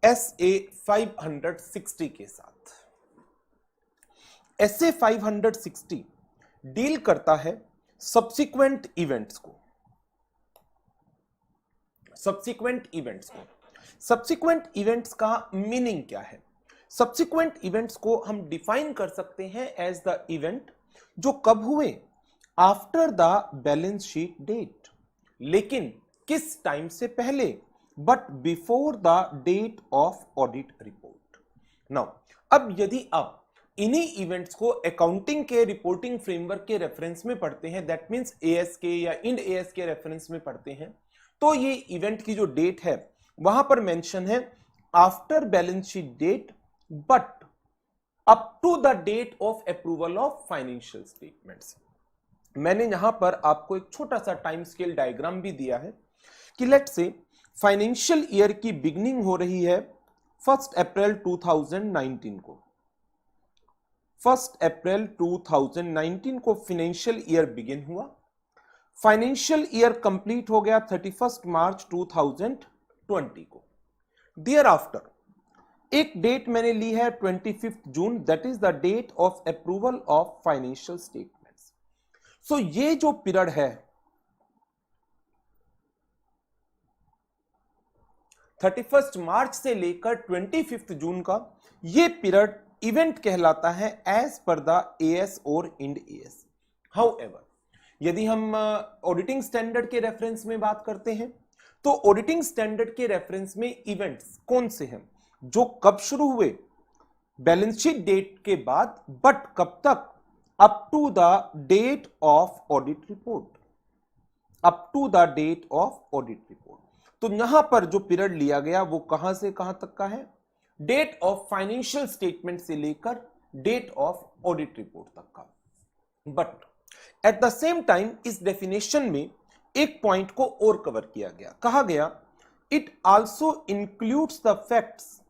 SA 560 के साथ। SA 560 deal करता है सब्सिक्वेंट इवेंट्स को। सब्सिक्वेंट इवेंट्स का मीनिंग क्या है? सब्सिक्वेंट इवेंट्स को हम डिफाइन कर सकते हैं एज द इवेंट जो कब हुए? After the balance sheet date, लेकिन किस टाइम से पहले? But before the date of audit report. Now अब यदि आप इन्हीं इवेंट्स को अकाउंटिंग के रिपोर्टिंग फ्रेमवर्क के रेफरेंस में पढ़ते हैं, दैट मींस AS के या इंड AS के रेफरेंस में पढ़ते हैं, तो ये इवेंट की जो डेट है वहां पर मेंशन है after balance sheet date but up to the date of approval of financial statements. मैंने यहां पर आपको एक छोटा सा टाइम स्केल डायग्राम भी दिया है कि लेट से फाइनेंशियल ईयर की बिगनिंग हो रही है 1 अप्रैल 2019 को। 1 अप्रैल 2019 को फाइनेंशियल ईयर बिगिन हुआ, फाइनेंशियल ईयर कंप्लीट हो गया 31 मार्च 2020 को। देयर आफ्टर एक डेट मैंने ली है 25 जून, that is the date of approval of financial statements. So ये जो पीरियड है 31 मार्च से लेकर 25 जून का, ये पीरियड इवेंट कहलाता है एज पर द AS और इंड AS। हाउएवर यदि हम ऑडिटिंग स्टैंडर्ड के रेफरेंस में बात करते हैं तो ऑडिटिंग स्टैंडर्ड के रेफरेंस में इवेंट्स कौन से हैं? जो कब शुरू हुए? बैलेंस शीट डेट के बाद, बट कब तक? Up to the date of audit report. Up to the date of audit report. तो यहां पर जो पीरियड लिया गया वो कहां से कहां तक का है? डेट ऑफ फाइनेंशियल स्टेटमेंट से लेकर डेट ऑफ ऑडिट रिपोर्ट तक का। But at the same time इस डेफिनेशन में एक पॉइंट को और कवर किया गया। कहा गया it also includes the facts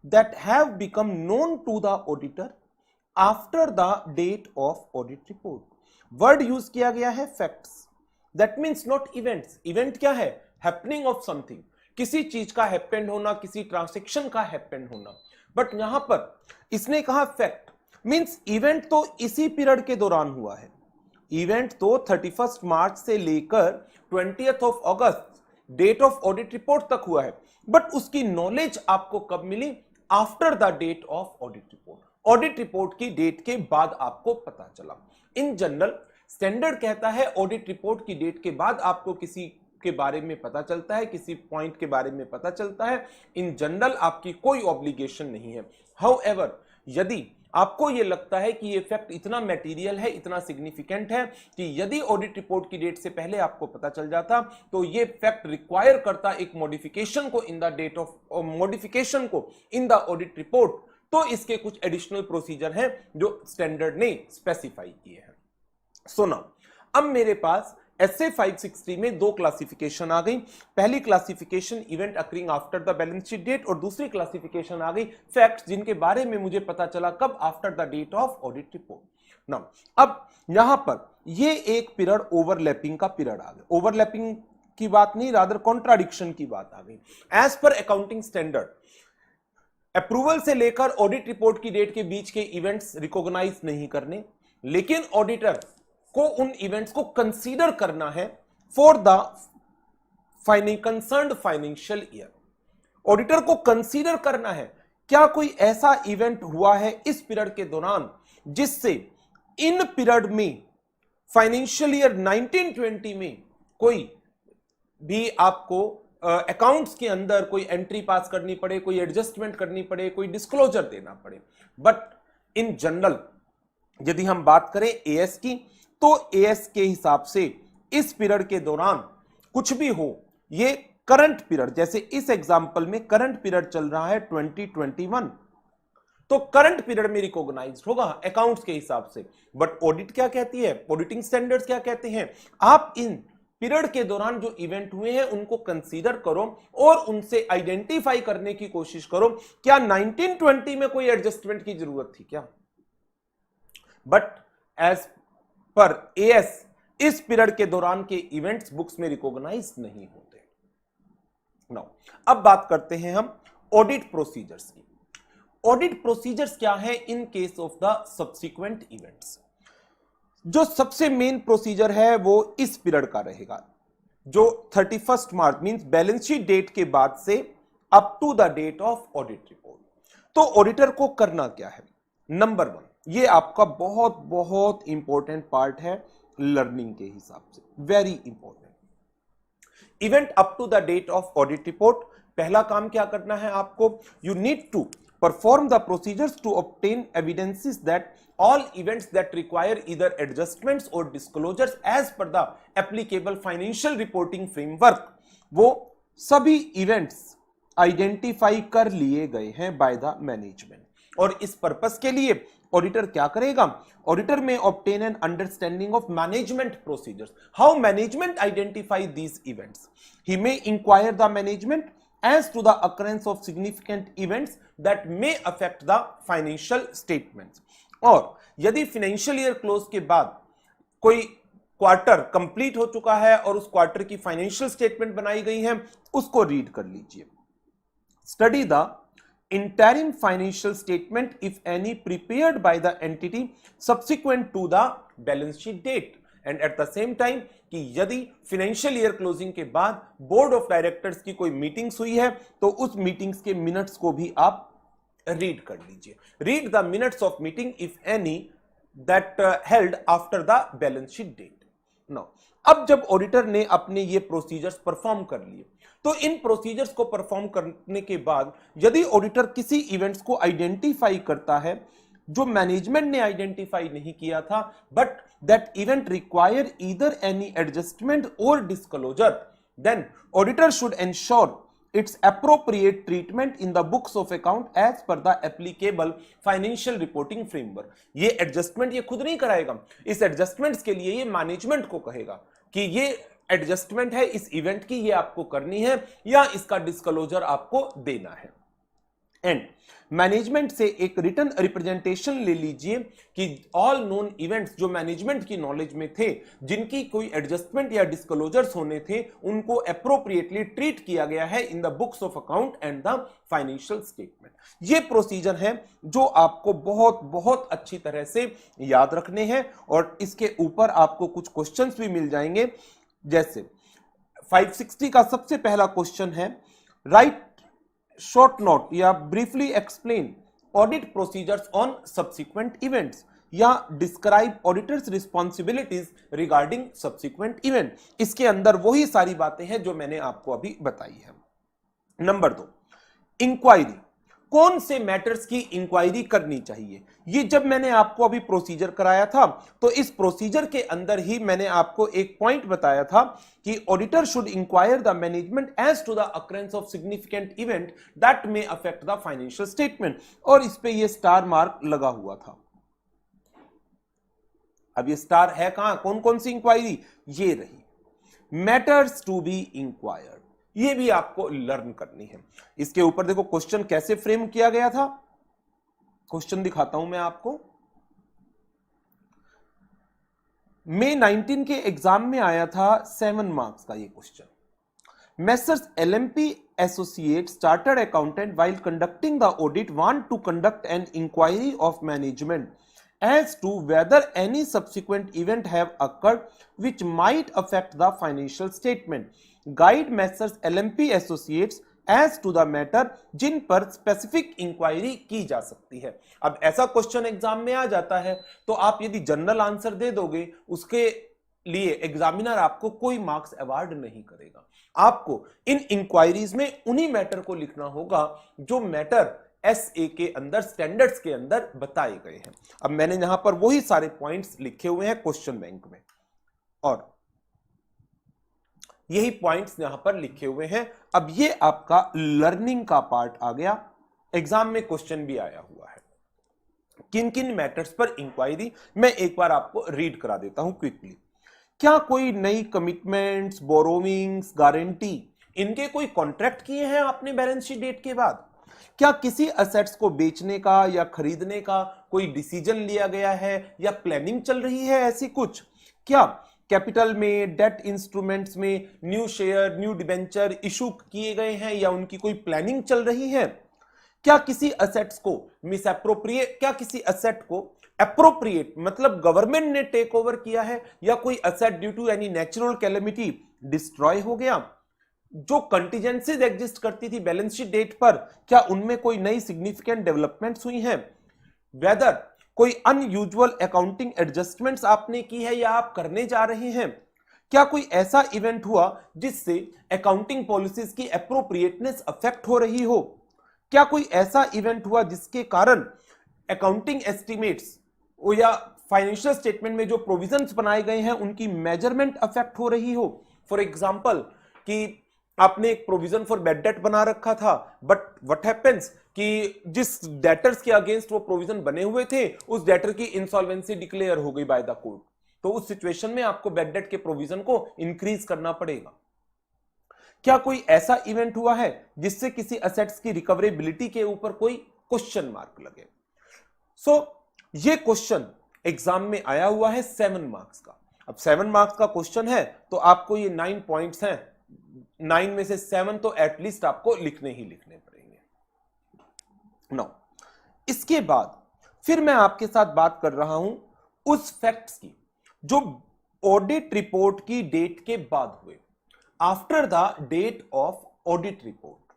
that have become known to the auditor after the date of audit report. Word use किया गया है facts, that means not events. Event क्या है? हैपनिंग ऑफ समथिंग, किसी चीज का हैपेंड होना, किसी ट्रांसैक्शन का हैपेंड होना। बट यहां पर इसने कहा फैक्ट, मींस इवेंट तो इसी पीरियड के दौरान हुआ है। इवेंट तो 31 मार्च से लेकर 20th ऑफ अगस्त डेट ऑफ ऑडिट रिपोर्ट तक हुआ है, बट उसकी नॉलेज आपको कब मिली? After the date of audit report. Audit report की डेट के बाद आपको पता चला। इन जनरल स्टैंडर्ड कहता है ऑडिट रिपोर्ट की डेट के बाद आपको किसी के बारे में पता चलता है, किसी पॉइंट के बारे में पता चलता है। इन जनरल आपकी कोई ऑब्लिगेशन नहीं है। हाउएवर यदि आपको यह लगता है कि यह फैक्ट इतना मटेरियल है, इतना सिग्निफिकेंट है कि यदि ऑडिट रिपोर्ट की डेट से पहले आपको पता चल जाता तो यह फैक्ट रिक्वायर करता एक मॉडिफिकेशन को in the date of modification को इन द ऑडिट रिपोर्ट, तो इसके कुछ एडिशनल प्रोसीजर हैं जो स्टैंडर्ड ने स्पेसिफाई किए हैं। सो नाउ अब मेरे पास SA 560 में दो क्लासिफिकेशन आ गई। पहली classification event occurring after the balance sheet date, और दूसरी क्लासिफिकेशन आ गई फैक्ट्स जिनके बारे में मुझे पता चला कब? After the date of audit report. Now अब यहां पर ये एक पीरियड ओवरलैपिंग का पीरियड आ गया। ओवरलैपिंग की बात नहीं, रादर कॉन्ट्राडिक्शन की बात आ गई। As per accounting standard approval से लेकर ऑडिट रिपोर्ट की डेट के बीच के इवेंट्स रिकॉग्नाइज नहीं करने, लेकिन ऑडिटर को उन इवेंट्स को कंसीडर करना है for the concerned financial year. Auditor को कंसीडर करना है क्या कोई ऐसा इवेंट हुआ है इस पीरियड के दौरान जिससे इन पीरियड में फाइनेंशियल ईयर 1920 में कोई भी आपको अकाउंट्स के अंदर कोई एंट्री पास करनी पड़े, कोई एडजस्टमेंट करनी पड़े, कोई डिस्क्लोजर देना पड़े। बट इन जनरल यदि हम बात करें AS की, तो AS के हिसाब से इस पीरियड के दौरान कुछ भी हो, ये करंट पीरियड, जैसे इस एग्जांपल में करंट पीरियड चल रहा है 2021, तो करंट पीरियड में रिकॉग्नाइज्ड होगा अकाउंट्स के हिसाब से। बट ऑडिट क्या कहती है, ऑडिटिंग स्टैंडर्ड्स क्या कहते हैं? आप इन पीरियड के दौरान जो इवेंट हुए हैं उनको कंसीडर करो और उनसे आइडेंटिफाई करने की कोशिश करो क्या 1920 में कोई एडजस्टमेंट की जरूरत थी क्या। बट एज पर AS इस पीरियड के दौरान के इवेंट्स बुक्स में रिकॉग्नाइज नहीं होते। नाउ अब बात करते हैं हम ऑडिट प्रोसीजर्स की। ऑडिट प्रोसीजर्स क्या है in case of the subsequent events? जो सबसे मेन प्रोसीजर है वो इस पीरियड का रहेगा, जो 31 March means balance sheet date के बाद से up to the date of audit report. तो ऑडिटर को करना क्या है? नंबर 1, ये आपका बहुत बहुत इंपॉर्टेंट पार्ट है लर्निंग के हिसाब से, very important. Event up to the date of audit report, पहला काम क्या करना है आपको? You need to perform the procedures to obtain evidences that all events that require either adjustments or disclosures as per the applicable financial reporting framework, वो सभी events identify कर लिए गए हैं बाय द मैनेजमेंट। और इस पर्पस के लिए ऑडिटर क्या करेगा? Auditor may obtain an understanding of management procedures, how management identify these events. He may inquire the management as to the occurrence of significant events that may affect the financial statements। और यदि financial year close के बाद कोई quarter complete हो चुका है और उस क्वार्टर की फाइनेंशियल स्टेटमेंट बनाई गई है, उसको रीड कर लीजिए। Study the interim financial statement if any prepared by the entity subsequent to the balance sheet date and at the same time कि यदि फाइनेंशियल ईयर क्लोजिंग के बाद बोर्ड ऑफ डायरेक्टर्स की कोई मीटिंग्स हुई है तो उस मीटिंग्स के मिनट्स को भी आप रीड कर लीजिए। Read the minutes of meeting if any that held after the balance sheet date. Now अब जब ऑडिटर ने अपने ये प्रोसीजर्स परफॉर्म कर लिए, तो इन प्रोसीजर्स को परफॉर्म करने के बाद यदि ऑडिटर किसी इवेंट्स को आइडेंटिफाई करता है जो मैनेजमेंट ने आइडेंटिफाई नहीं किया था, but that event require either any adjustment और disclosure, then auditor should ensure its appropriate treatment in the books of account as per the applicable financial reporting framework। ये एडजस्टमेंट ये खुद नहीं कराएगा, इस एडजस्टमेंट्स के लिए ये मैनेजमेंट को कहेगा कि ये एडजस्टमेंट है इस इवेंट की, ये आपको करनी है या इसका डिस्क्लोजर आपको देना है। एंड मैनेजमेंट से एक रिटन रिप्रेजेंटेशन ले लीजिए कि ऑल नोन इवेंट्स जो मैनेजमेंट की नॉलेज में थे, जिनकी कोई एडजस्टमेंट या डिस्क्लोजर्स होने थे, उनको एप्रोप्रिएटली ट्रीट किया गया है in the books of account and the financial statement. ये प्रोसीजर है जो आपको बहुत बहुत अच्छी तरह से याद रखने हैं और इसके ऊपर आपको कुछ क्वेश्चंस भी मिल जाएंगे। जैसे 560 का सबसे पहला क्वेश्चन है, राइट शॉर्ट नोट या briefly explain audit procedures on subsequent events या describe auditor's responsibilities regarding subsequent event. इसके अंदर वही सारी बातें हैं जो मैंने आपको अभी बताई है। नंबर 2, इंक्वायरी, कौन से मैटर्स की इंक्वायरी करनी चाहिए। ये जब मैंने आपको अभी प्रोसीजर कराया था तो इस प्रोसीजर के अंदर ही मैंने आपको एक पॉइंट बताया था कि auditor should inquire the management as to the occurrence of significant event that may affect the financial statement, और इस पे ये स्टार मार्क लगा हुआ था। अब ये स्टार है कहां, कौन कौन सी इंक्वायरी, ये रही मैटर्स टू बी इंक्वायर्ड, ये भी आपको लर्न करनी है। इसके ऊपर देखो क्वेश्चन कैसे फ्रेम किया गया था, क्वेश्चन दिखाता हूं मैं आपको। मई 19 के एग्जाम में आया था 7 मार्क्स का ये question. Messrs LMP Associates Chartered Accountant while conducting the audit want to conduct an inquiry of management as to whether any subsequent event have occurred which might affect the financial statement। Guide messrs LMP Associates as to the matter जिन पर specific inquiry की जा सकती है। अब ऐसा question exam में आ जाता है तो आप यदि जनरल आंसर दे दोगे उसके लिए एग्जामिनर आपको कोई मार्क्स अवार्ड नहीं करेगा। आपको इन इंक्वायरीज में उन्हीं मैटर को लिखना होगा जो मैटर SA के अंदर स्टैंडर्ड्स के अंदर बताए गए हैं। अब मैंने यहां पर वही सारे पॉइंट्स लिखे हुए हैं क्वेश्चन बैंक में और यही पॉइंट्स यहां पर लिखे हुए हैं। अब ये आपका लर्निंग का पार्ट आ गया, एग्जाम में क्वेश्चन भी आया हुआ है। किन किन मैटर्स पर इंक्वायरी, मैं एक बार आपको रीड करा देता हूं क्विकली। क्या कोई नई कमिटमेंट्स, बोरोविंग्स, गारंटी, इनके कोई कॉन्ट्रैक्ट किए हैं आपने बैलेंस शीट डेट के बाद? क्या किसी असेट्स को बेचने का या खरीदने का कोई डिसीजन लिया गया है या प्लानिंग चल रही है ऐसी कुछ? क्या कैपिटल में, डेट इंस्ट्रूमेंट्स में new share, new debenture issue किए गए हैं या उनकी कोई प्लानिंग चल रही है? क्या किसी असेट्स को मिसअप्रोप्रिएट, क्या किसी असेट को अप्रोप्रिएट मतलब गवर्नमेंट ने टेक ओवर किया है, या कोई asset due to any natural calamity destroy हो गया। जो कंटीजेंसीज एग्जिस्ट करती थी बैलेंस शीट डेट पर, क्या उनमें कोई नई सिग्निफिकेंट डेवलपमेंट्स हुई हैं, वेदर कोई अनयूजुअल अकाउंटिंग एडजस्टमेंट्स आपने की है या आप करने जा रहे हैं, क्या कोई ऐसा इवेंट हुआ जिससे अकाउंटिंग पॉलिसीज की एप्रोप्रिएटनेस अफेक्ट हो रही हो, क्या कोई ऐसा इवेंट हुआ जिसके कारण अकाउंटिंग एस्टिमेट्स या फाइनेंशियल स्टेटमेंट में जो प्रोविजंस बनाए गए हैं उनकी मेजरमेंट अफेक्ट हो रही हो। फॉर एग्जांपल कि आपने एक प्रोविजन फॉर बैड डेट बना रखा था, बट व्हाट हैपेंस कि जिस डेटर्स के अगेंस्ट वो प्रोविजन बने हुए थे उस डेटर की इंसॉल्वेंसी डिक्लेयर हो गई बाय द कोर्ट, तो उस सिचुएशन में आपको बैड डेट के प्रोविजन को इंक्रीज करना पड़ेगा। क्या कोई ऐसा इवेंट हुआ है जिससे किसी असेट्स की रिकवरेबिलिटी के ऊपर कोई क्वेश्चन मार्क लगे। सो ये क्वेश्चन एग्जाम में आया हुआ है 7 मार्क्स का। अब 7 मार्क्स का क्वेश्चन है तो आपको ये 9 पॉइंट्स हैं, 9 में से 7 तो एटलीस्ट आपको लिखने ही लिखने पड़ेंगे। नो, इसके बाद फिर मैं आपके साथ बात कर रहा हूं उस फैक्ट्स की जो ऑडिट रिपोर्ट की डेट के बाद हुए, after the date of audit report.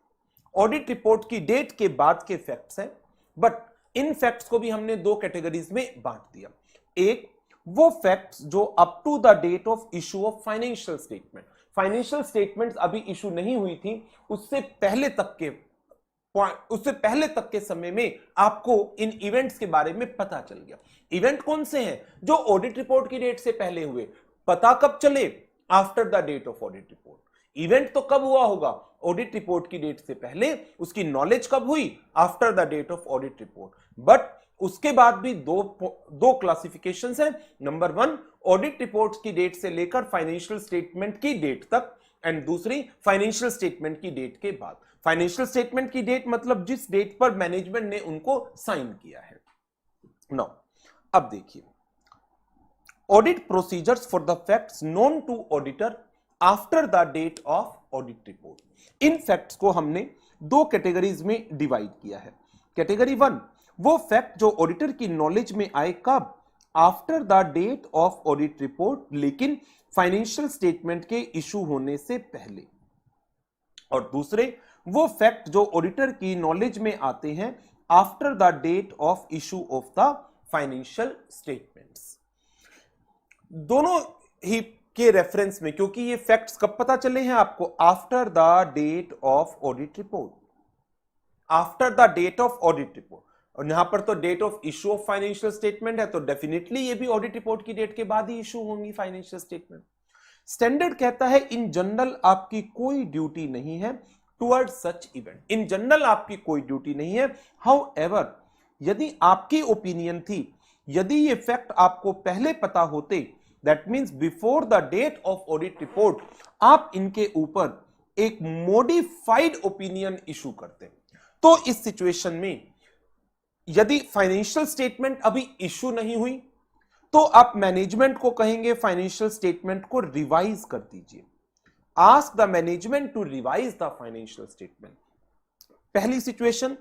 Audit report की डेट के बाद के फैक्ट्स हैं, बट इन फैक्ट्स को भी हमने 2 कैटेगरीज में बांट दिया। एक वो फैक्ट्स जो up to the date of issue of financial statement, financial statements अभी इशू नहीं हुई थी, उससे पहले तक के समय में आपको इन इवेंट्स के बारे में पता चल गया। इवेंट कौन से हैं जो ऑडिट रिपोर्ट की डेट से पहले हुए, पता कब चले, after the date of audit report. Event तो कब हुआ होगा, ऑडिट रिपोर्ट की डेट से पहले, उसकी नॉलेज कब हुई, after the date of audit report. But उसके बाद भी दो क्लासिफिकेशंस हैं। नंबर 1 ऑडिट रिपोर्ट की डेट से लेकर फाइनेंशियल स्टेटमेंट की डेट तक, एंड दूसरी फाइनेंशियल स्टेटमेंट की डेट के बाद। फाइनेंशियल स्टेटमेंट की डेट मतलब जिस डेट पर मैनेजमेंट ने उनको साइन किया है। नाउ अब देखिए, audit procedures for the facts known to auditor after the date of audit report. इन फैक्ट्स को हमने 2 कैटेगरीज में डिवाइड किया है। कैटेगरी 1 वो फैक्ट जो ऑडिटर की नॉलेज में आए कब, after the date of audit report, लेकिन फाइनेंशियल स्टेटमेंट के इशू होने से पहले। और दूसरे वो फैक्ट जो ऑडिटर की नॉलेज में आते हैं after the date of issue of the financial statements. दोनों ही के रेफरेंस में, क्योंकि ये फैक्ट्स कब पता चले हैं आपको, after the date of audit report, after the date of audit report. और यहां पर तो date of issue of financial statement है, तो डेफिनेटली ये भी ऑडिट रिपोर्ट की डेट के बाद ही इशू होंगी फाइनेंशियल स्टेटमेंट। स्टैंडर्ड कहता है इन जनरल आपकी कोई ड्यूटी नहीं है toward such event, in general आपकी कोई ड्यूटी नहीं है। हाउएवर, यदि आपकी ओपिनियन थी, यदि ये फैक्ट आपको पहले पता होते, that means before the date of audit report, आप इनके ऊपर एक मॉडिफाइड ओपिनियन इशू करते। तो इस सिचुएशन में यदि फाइनेंशियल स्टेटमेंट अभी इशू नहीं हुई तो आप मैनेजमेंट को कहेंगे फाइनेंशियल स्टेटमेंट को रिवाइज कर दीजिए। Ask the management to revise the financial statement. पहली सिचुएशन,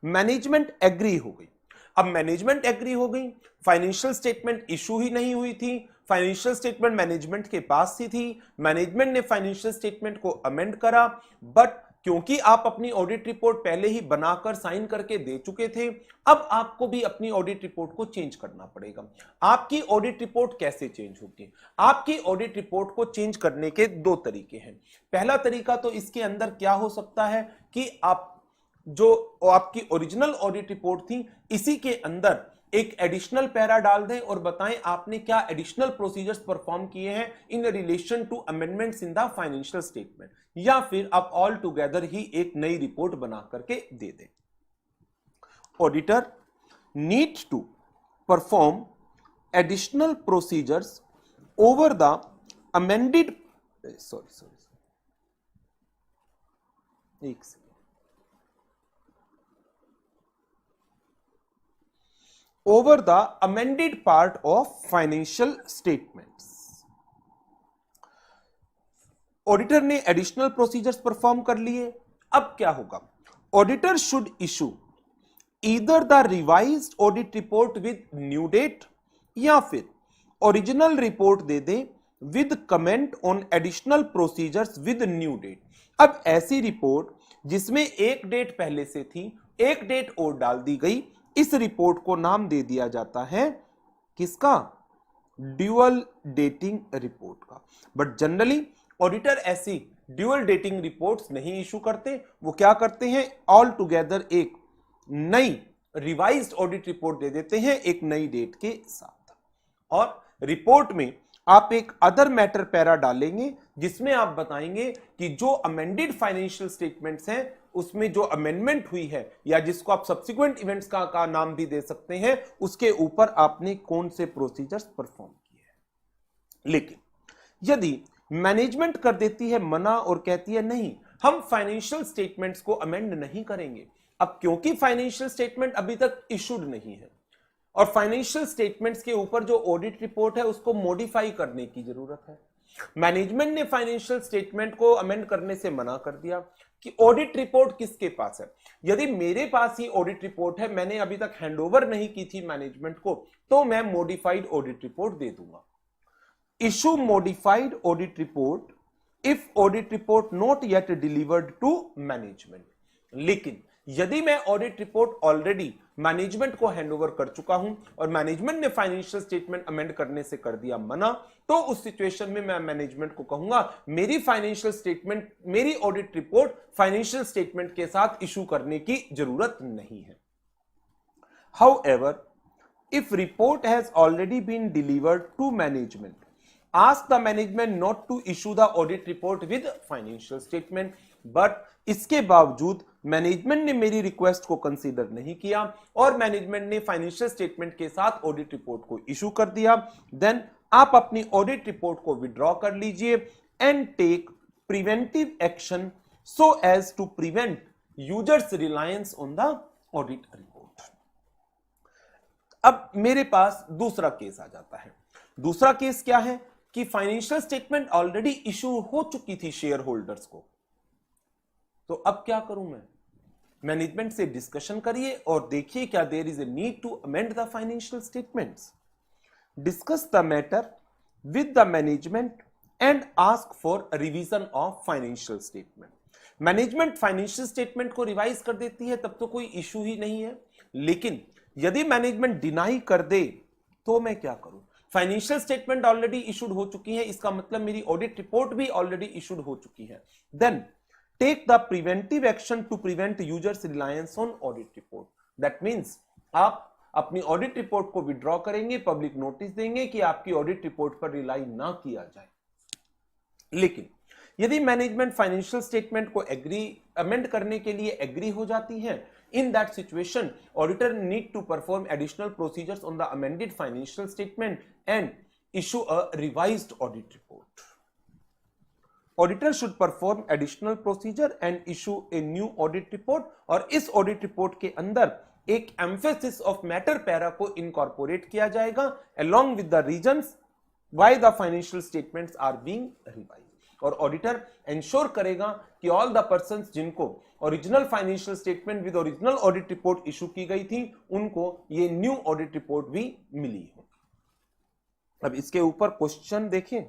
मैनेजमेंट एग्री हो गई। अब मैनेजमेंट एग्री हो गई, फाइनेंशियल स्टेटमेंट इशू ही नहीं हुई थी, फाइनेंशियल स्टेटमेंट मैनेजमेंट के पास ही थी, मैनेजमेंट ने फाइनेंशियल स्टेटमेंट को अमेंड करा, बट क्योंकि आप अपनी ऑडिट रिपोर्ट पहले ही बनाकर साइन करके दे चुके थे, अब आपको भी अपनी ऑडिट रिपोर्ट को चेंज करना पड़ेगा। आपकी ऑडिट रिपोर्ट कैसे चेंज होगी? आपकी ऑडिट रिपोर्ट को चेंज करने के 2 तरीके हैं। पहला तरीका तो इसके अंदर क्या हो सकता है कि आप जो आपकी ओरिजिनल ऑडिट रिपोर्ट थी इसी के अंदर एक एडिशनल पैरा डाल दें और बताएं आपने क्या एडिशनल प्रोसीजर्स परफॉर्म किए हैं in relation to amendments in the financial statement, या फिर आप ऑल टुगेदर ही एक नई रिपोर्ट बना करके दे दें। Auditor need to perform additional procedures over the amended एक over the amended part of financial statements। Auditor ने एडिशनल प्रोसीजर्स परफॉर्म कर लिए। अब क्या होगा, auditor should issue either the revised audit report with new date या फिर original report दे दे with comment on additional procedures with new date. अब ऐसी रिपोर्ट जिसमें एक डेट पहले से थी, एक डेट और डाल दी गई, इस रिपोर्ट को नाम दे दिया जाता है किसका? ड्यूअल डेटिंग रिपोर्ट का। बट जनरली ऑडिटर ऐसी ड्यूअल डेटिंग रिपोर्ट्स नहीं इशू करते, वो क्या करते हैं, ऑल टुगेदर एक नई रिवाइज्ड ऑडिट रिपोर्ट दे देते हैं एक नई डेट के साथ। और रिपोर्ट में आप एक अदर मैटर पैरा डालेंगे जिसमें आप बताएंगे कि जो अमेंडेड फाइनेंशियल स्टेटमेंट्स हैं उसमें जो अमेंडमेंट हुई है या जिसको आप सब्सिक्वेंट इवेंट्स का नाम भी दे सकते हैं, उसके ऊपर आपने कौन से प्रोसीजर्स परफॉर्म किए हैं। लेकिन यदि मैनेजमेंट कर देती है मना और कहती है नहीं, हम फाइनेंशियल स्टेटमेंट्स को अमेंड नहीं करेंगे, अब क्योंकि फाइनेंशियल स्टेटमेंट अभी तक इशूड नहीं है और फाइनेंशियल स्टेटमेंट्स के ऊपर जो ऑडिट रिपोर्ट है उसको मॉडिफाई करने की जरूरत है, मैनेजमेंट ने फाइनेंशियल स्टेटमेंट को अमेंड करने से मना कर दिया कि ऑडिट रिपोर्ट किसके पास है। यदि मेरे पास ही ऑडिट रिपोर्ट है, मैंने अभी तक हैंडओवर नहीं की थी मैनेजमेंट को, तो मैं मॉडिफाइड ऑडिट रिपोर्ट दे दूंगा। Issue modified audit report if audit report not yet delivered to management. लेकिन यदि मैं ऑडिट रिपोर्ट ऑलरेडी मैनेजमेंट को हैंडओवर कर चुका हूं और मैनेजमेंट ने फाइनेंशियल स्टेटमेंट अमेंड करने से कर दिया मना, तो उस सिचुएशन में मैं मैनेजमेंट को कहूंगा मेरी फाइनेंशियल स्टेटमेंट, मेरी ऑडिट रिपोर्ट फाइनेंशियल स्टेटमेंट के साथ इशू करने की जरूरत नहीं है। However, if report has already been delivered to management, ask the management not to issue the audit report with financial statement, but इसके बावजूद मैनेजमेंट ने मेरी रिक्वेस्ट को कंसीडर नहीं किया और मैनेजमेंट ने फाइनेंशियल स्टेटमेंट के साथ ऑडिट रिपोर्ट को इशू कर दिया, देन आप अपनी ऑडिट रिपोर्ट को विड्रॉ कर लीजिए and take preventive action so as to prevent users reliance on the audit report. अब मेरे पास दूसरा केस आ जाता है। दूसरा केस क्या है कि फाइनेंशियल स्टेटमेंट ऑलरेडी इशू हो चुकी थी शेयर होल्डर्स को, तो अब क्या करूं मैं? मैनेजमेंट से डिस्कशन करिए और देखिए क्या there is a need to amend the financial statements. Discuss the matter with the management and ask for revision of financial statement. Management financial statement को रिवाइज कर देती है तब तो कोई इशू ही नहीं है, लेकिन यदि मैनेजमेंट डिनाई कर दे तो मैं क्या करूं? फाइनेंशियल स्टेटमेंट ऑलरेडी इशूड हो चुकी है, इसका मतलब मेरी ऑडिट रिपोर्ट भी ऑलरेडी इशूड हो चुकी है। Then take the preventive action to prevent users reliance on audit report. That means आप अपनी ऑडिट रिपोर्ट को विड्रॉ करेंगे, पब्लिक नोटिस देंगे कि आपकी ऑडिट रिपोर्ट पर रिलाई ना किया जाए। लेकिन यदि मैनेजमेंट फाइनेंशियल स्टेटमेंट को अमेंड करने के लिए एग्री हो जाती है, in that situation auditor need to perform additional procedures on the amended financial statement and issue a revised audit report. Auditor should perform additional procedure and issue a new audit report, और इस audit report के अंदर एक emphasis of matter para को incorporate किया जाएगा along with the reasons why the financial statements are being revised। और auditor ensure करेगा कि ऑल द पर्संस जिनको original financial statement with original audit report issue की गई थी उनको ये न्यू ऑडिट रिपोर्ट भी मिली हो। अब इसके ऊपर क्वेश्चन देखें।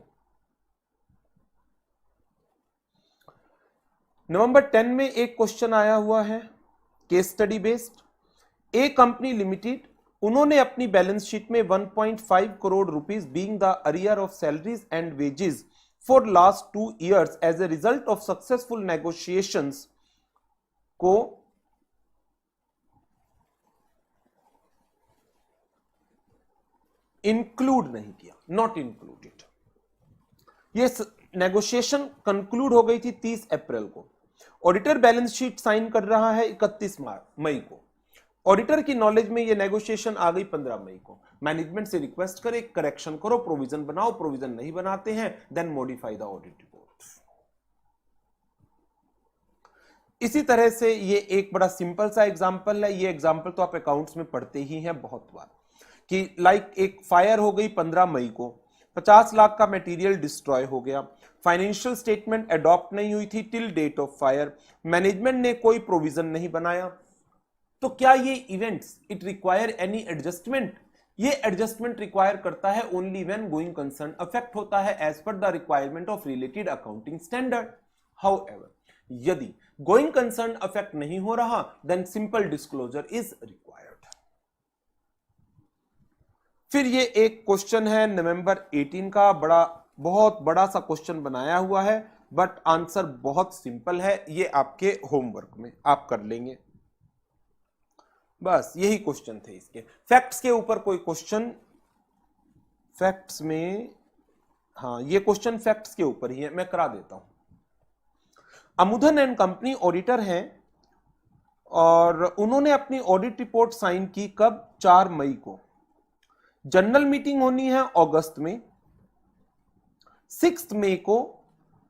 नवंबर 10 में एक क्वेश्चन आया हुआ है केस स्टडी बेस्ड। ए कंपनी लिमिटेड, उन्होंने अपनी बैलेंस शीट में 1.5 crore rupees being the arrear of salaries and wages for last 2 years as a result of successful negotiations को इंक्लूड नहीं किया, नॉट इंक्लूडेड। ये नेगोशिएशन कंक्लूड हो गई थी 30 अप्रैल को। ऑडिटर बैलेंस शीट साइन कर रहा है 31 मई को। ऑडिटर की नॉलेज में ये नेगोशिएशन आ गई 15 मई को। मैनेजमेंट से रिक्वेस्ट करे, करेक्शन करो, प्रोविजन बनाओ, प्रोविजन नहीं बनाते हैं, then modify the audit report. इसी तरह से ये एक बड़ा सिंपल सा एग्जांपल है। ये एग्जांपल तो आप अकाउंट्स में पढ़ते ही हैं बहुत बार कि लाइक एक फायर हो गई 15 मई को, 50 लाख का मटेरियल डिस्ट्रॉय हो गया, फाइनेंशियल स्टेटमेंट अडॉप्ट नहीं हुई थी till date of fire, management ने कोई प्रोविजन नहीं बनाया, तो क्या ये events it require any adjustment? ये एडजस्टमेंट रिक्वायर करता है only when going concern affect होता है as per the requirement of related accounting standard. However, यदि गोइंग कंसर्न अफेक्ट नहीं हो रहा then simple disclosure is required. फिर ये एक क्वेश्चन है नवंबर 18 का, बहुत बड़ा सा क्वेश्चन बनाया हुआ है बट आंसर बहुत सिंपल है, ये आपके होमवर्क में आप कर लेंगे। बस यही क्वेश्चन थे इसके। फैक्ट्स के ऊपर कोई क्वेश्चन? फैक्ट्स में, हाँ ये क्वेश्चन फैक्ट्स के ऊपर ही है, मैं करा देता हूं। अमुधन एंड कंपनी ऑडिटर हैं और उन्होंने अपनी ऑडिट रिपोर्ट साइन की कब? 4 मई को। जनरल मीटिंग होनी है अगस्त में। 6 मई को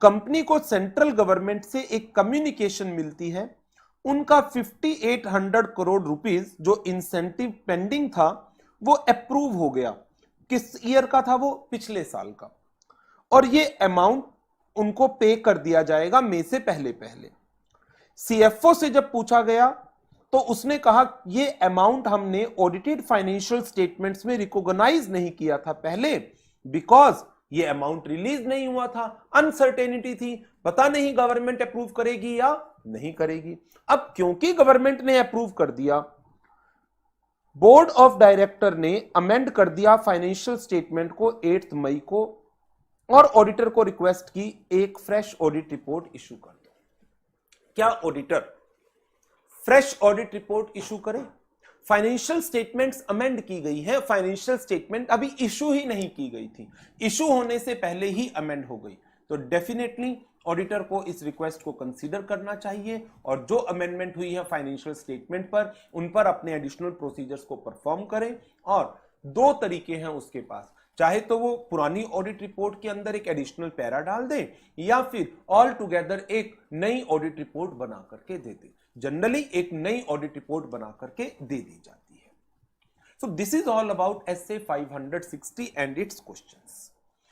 कंपनी को सेंट्रल गवर्नमेंट से एक कम्युनिकेशन मिलती है, उनका 5800 करोड़ रुपीस जो इंसेंटिव पेंडिंग था वो अप्रूव हो गया। किस ईयर का था वो? पिछले साल का। और ये अमाउंट उनको पे कर दिया जाएगा मई से पहले पहले। सीएफओ से जब पूछा गया तो उसने कहा ये अमाउंट हमने ऑडिटेड फाइनेंशियल स्टेटमेंट्स में रिकॉग्नाइज नहीं किया था पहले, बिकॉज ये अमाउंट रिलीज नहीं हुआ था, अनसर्टेनिटी थी, पता नहीं गवर्नमेंट अप्रूव करेगी या नहीं करेगी। अब क्योंकि गवर्नमेंट ने अप्रूव कर दिया, बोर्ड ऑफ डायरेक्टर ने अमेंड कर दिया फाइनेंशियल स्टेटमेंट को 8 मई को और ऑडिटर को रिक्वेस्ट की एक फ्रेश ऑडिट रिपोर्ट इशू कर दो। क्या auditor fresh audit report issue करे? फाइनेंशियल स्टेटमेंट्स अमेंड की गई है, फाइनेंशियल स्टेटमेंट अभी इशू ही नहीं की गई थी, इशू होने से पहले ही अमेंड हो गई, तो डेफिनेटली ऑडिटर को इस रिक्वेस्ट को कंसीडर करना चाहिए और जो अमेंडमेंट हुई है फाइनेंशियल स्टेटमेंट पर उन पर अपने एडिशनल प्रोसीजर्स को परफॉर्म करें। और 2 तरीके हैं उसके पास, चाहे तो वो पुरानी ऑडिट रिपोर्ट के अंदर एक एडिशनल पैरा डाल दे या फिर ऑल टुगेदर एक नई ऑडिट रिपोर्ट बना करके दे दे। जनरली एक नई ऑडिट रिपोर्ट बना करके दे दी जाती है। So this is all about SA 560 and its questions.